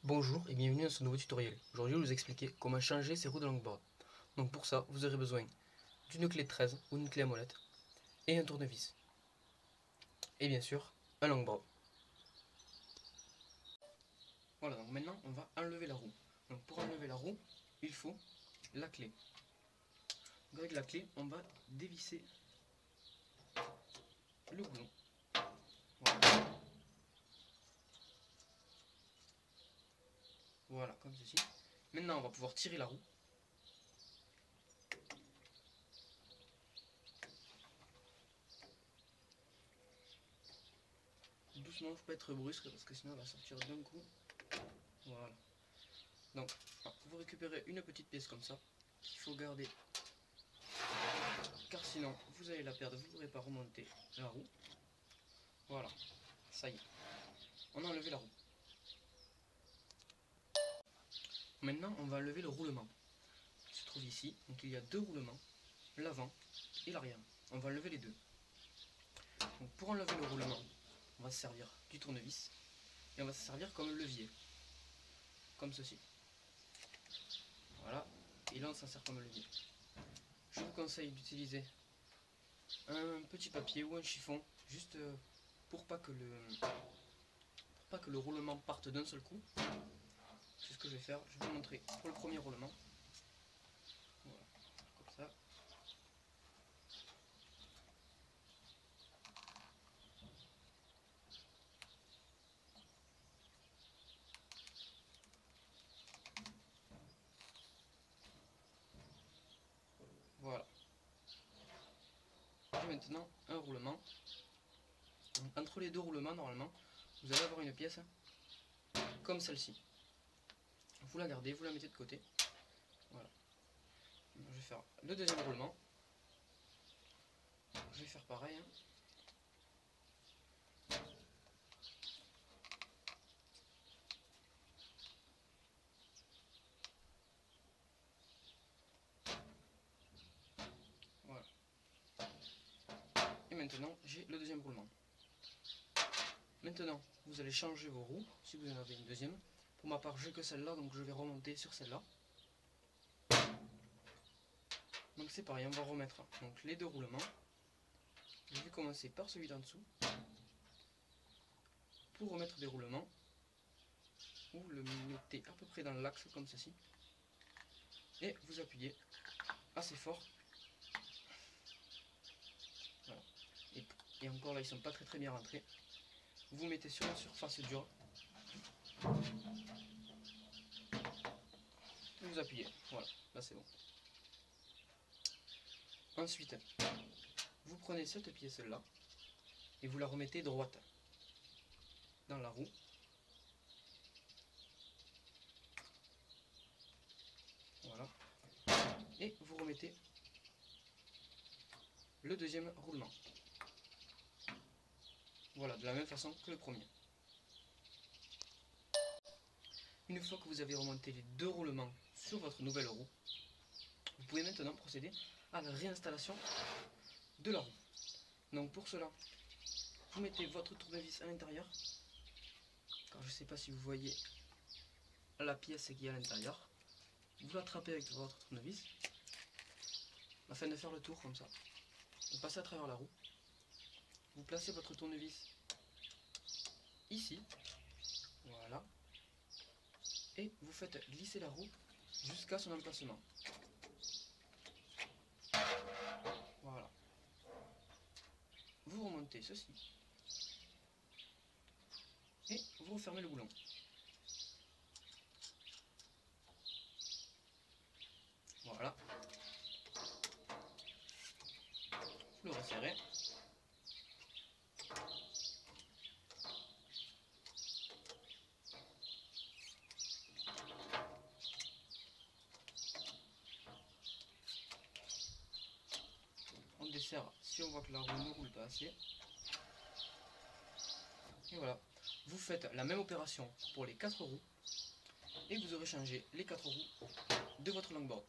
Bonjour et bienvenue dans ce nouveau tutoriel. Aujourd'hui, je vais vous expliquer comment changer ces roues de longboard. Donc pour ça, vous aurez besoin d'une clé 13 ou une clé à molette et un tournevis. Et bien sûr, un longboard. Voilà, donc maintenant, on va enlever la roue. Donc pour enlever la roue, il faut la clé. Donc avec la clé, on va dévisser le boulon. Voilà. Voilà, comme ceci. Maintenant, on va pouvoir tirer la roue. Doucement, il ne faut pas être brusque parce que sinon elle va sortir d'un coup. Voilà. Donc, vous récupérez une petite pièce comme ça qu'il faut garder, car sinon vous allez la perdre, vous ne pourrez pas remonter la roue. Voilà, ça y est, on a enlevé la roue. Maintenant, on va enlever le roulement qui se trouve ici. Donc il y a deux roulements, l'avant et l'arrière. On va enlever les deux. Donc pour enlever le roulement, on va se servir du tournevis et on va se servir comme levier, comme ceci. Voilà, et là on s'en sert comme levier. Je vous conseille d'utiliser un petit papier ou un chiffon, juste pour pas que le roulement parte d'un seul coup. C'est ce que je vais faire. Je vais vous montrer pour le premier roulement. Voilà, comme ça. Voilà. J'ai maintenant un roulement. Donc, entre les deux roulements, normalement, vous allez avoir une pièce comme celle-ci. Vous la gardez, vous la mettez de côté. Voilà. Je vais faire le deuxième roulement. Je vais faire pareil. Voilà. Et maintenant, j'ai le deuxième roulement. Maintenant, vous allez changer vos roues, si vous en avez une deuxième. Pour ma part, j'ai que celle-là, donc je vais remonter sur celle-là. Donc c'est pareil, on va remettre donc, les deux roulements. Je vais commencer par celui d'en dessous. Pour remettre des roulements, vous le mettez à peu près dans l'axe comme ceci. Et vous appuyez assez fort. Voilà. Et encore là, ils ne sont pas très bien rentrés. Vous mettez sur une surface dure. Et vous appuyez. Voilà, là c'est bon. Ensuite, vous prenez cette pièce-là et vous la remettez droite dans la roue. Voilà. Et vous remettez le deuxième roulement. Voilà, de la même façon que le premier. Une fois que vous avez remonté les deux roulements sur votre nouvelle roue, vous pouvez maintenant procéder à la réinstallation de la roue. Donc pour cela, vous mettez votre tournevis à l'intérieur. Car je ne sais pas si vous voyez la pièce qui est à l'intérieur. Vous l'attrapez avec votre tournevis afin de faire le tour comme ça. Vous passez à travers la roue. Vous placez votre tournevis ici. Voilà. Et vous faites glisser la roue jusqu'à son emplacement. Voilà. Vous remontez ceci. Et vous refermez le boulon. Voilà. Vous le resserrez. On desserre si on voit que la roue ne roule pas assez. Et voilà. Vous faites la même opération pour les 4 roues. Et vous aurez changé les 4 roues de votre longboard.